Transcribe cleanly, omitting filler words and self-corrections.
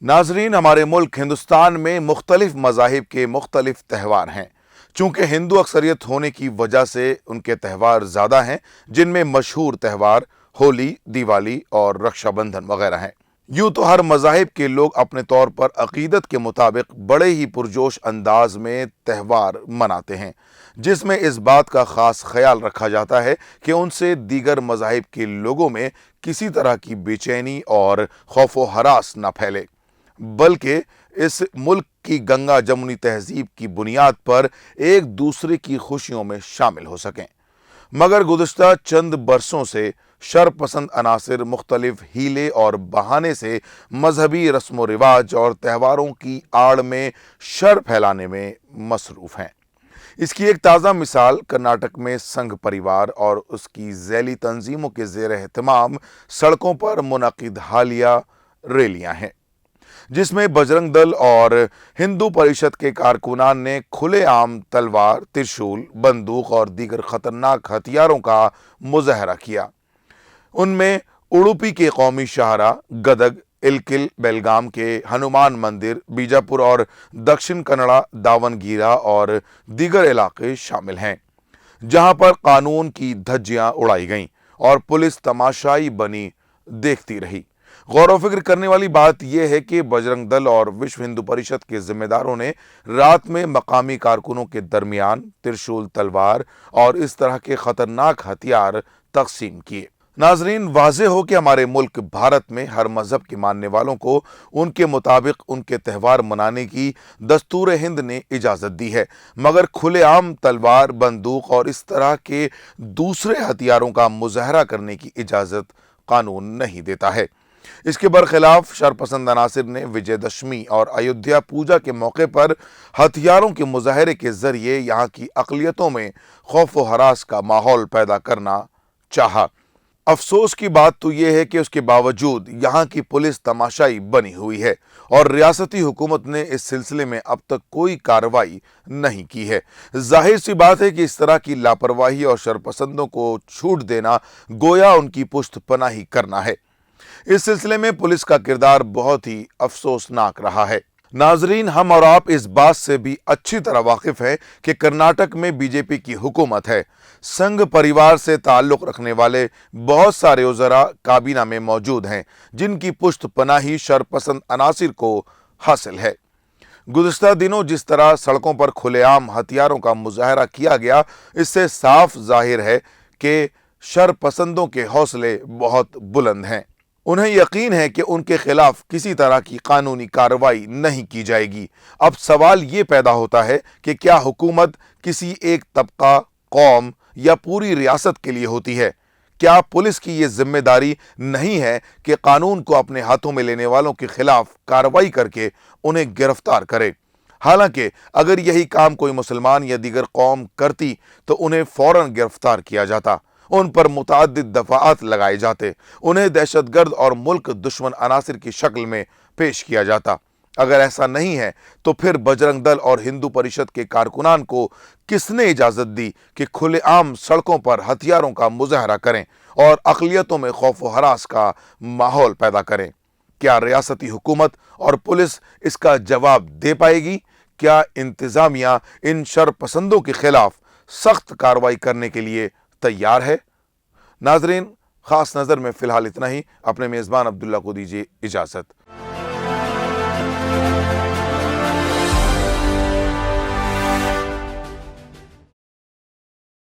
नाजरीन, हमारे मुल्क हिंदुस्तान में मुख्तलिफ मज़ाहिब के मुख्तलिफ त्यौहार हैं। चूँकि हिंदू अक्सरियत होने की वजह से उनके त्यौहार ज़्यादा हैं, जिनमें मशहूर त्यौहार होली, दिवाली और रक्षाबंधन वगैरह हैं। यूँ तो हर मज़ाहिब के लोग अपने तौर पर अक़ीदत के मुताबिक बड़े ही पुरजोश अंदाज में त्यौहार मनाते हैं, जिसमें इस बात का ख़ास ख्याल रखा जाता है कि उनसे दीगर मज़ाहिब के लोगों में किसी तरह की बेचैनी और खौफ व हरास न फैले, बल्कि इस मुल्क की गंगा जमुनी तहजीब की बुनियाद पर एक दूसरे की खुशियों में शामिल हो सकें। मगर गुज़श्ता चंद बरसों से शरपसंद अनासिर मुख्तलिफ हीले और बहाने से मजहबी रस्म व रिवाज और त्यौहारों की आड़ में शर फैलाने में मसरूफ़ हैं। इसकी एक ताज़ा मिसाल कर्नाटक में संघ परिवार और उसकी ज़ैली तंजीमों के ज़ेर एहतमाम सड़कों पर मुनक़िद हालिया रैलियां हैं, जिसमें बजरंग दल और हिंदू परिषद के कारकुनान ने खुलेआम तलवार, त्रिशूल, बंदूक और दीगर खतरनाक हथियारों का मुजाहरा किया। उनमें उडुपी के कौमी शाहरा, गदग, इलकिल, बेलगाम के हनुमान मंदिर, बीजापुर और दक्षिण कन्नड़ा, दावनगीरा और दीगर इलाके शामिल हैं, जहां पर कानून की धज्जियां उड़ाई गईं और पुलिस तमाशाई बनी देखती रही। गौर व फिक्र करने वाली बात यह है कि बजरंग दल और विश्व हिंदू परिषद के जिम्मेदारों ने रात में मकामी कारकुनों के दरमियान त्रिशूल, तलवार और इस तरह के खतरनाक हथियार तकसीम किए। नाजरीन, वाज़ेह हो कि हमारे मुल्क भारत में हर मजहब के मानने वालों को उनके मुताबिक उनके त्यौहार मनाने की दस्तूर हिंद ने इजाज़त दी है, मगर खुलेआम तलवार, बंदूक और इस तरह के दूसरे हथियारों का मुजाहरा करने की इजाज़त कानून नहीं देता है। इसके बरखिलाफ शरपसंद अनासिर ने विजयदशमी और अयोध्या पूजा के मौके पर हथियारों के मुजाहरे के जरिए यहाँ की अक़लियतों में खौफ व हरास का माहौल पैदा करना चाहा। अफसोस की बात तो यह है कि उसके बावजूद यहाँ की पुलिस तमाशाई बनी हुई है और रियासती हुकूमत ने इस सिलसिले में अब तक कोई कार्रवाई नहीं की है। जाहिर सी बात है कि इस तरह की लापरवाही और शरपसंदों को छूट देना गोया उनकी पुश्त पनाही करना है। इस सिलसिले में पुलिस का किरदार बहुत ही अफसोसनाक रहा है। नाजरीन, हम और आप इस बात से भी अच्छी तरह वाकिफ हैं कि कर्नाटक में बीजेपी की हुकूमत है। संघ परिवार से ताल्लुक रखने वाले बहुत सारे उज़रा काबीना में मौजूद हैं, जिनकी पुश्त पनाही शरपसंद अनासिर को हासिल है। गुज़श्ता दिनों जिस तरह सड़कों पर खुलेआम हथियारों का मुजाहरा किया गया, इससे साफ जाहिर है कि शरपसंदों के हौसले बहुत बुलंद हैं। उन्हें यकीन है कि उनके खिलाफ किसी तरह की कानूनी कार्रवाई नहीं की जाएगी। अब सवाल ये पैदा होता है कि क्या हुकूमत किसी एक तबका, कौम या पूरी रियासत के लिए होती है? क्या पुलिस की ये जिम्मेदारी नहीं है कि कानून को अपने हाथों में लेने वालों के खिलाफ कार्रवाई करके उन्हें गिरफ्तार करे? हालांकि अगर यही काम कोई मुसलमान या दीगर कौम करती तो उन्हें फौरन गिरफ्तार किया जाता, उन पर मुतअद्दिद दफाआत लगाए जाते, उन्हें दहशतगर्द और मुल्क दुश्मन अनासिर की शक्ल में पेश किया जाता। अगर ऐसा नहीं है तो फिर बजरंग दल और हिंदू परिषद के कारकुनान को किसने इजाज़त दी कि खुलेआम सड़कों पर हथियारों का मुजाहरा करें और अक़लियतों में खौफ व हरास का माहौल पैदा करें? क्या रियासती हुकूमत और पुलिस इसका जवाब दे पाएगी? क्या इंतज़ामिया इन शरपसंदों के खिलाफ सख्त कार्रवाई करने के लिए तैयार है? नाजरीन, खास नज़र में फ़िलहाल इतना ही। अपने मेज़बान अब्दुल्ला को दीजिए इजाज़त।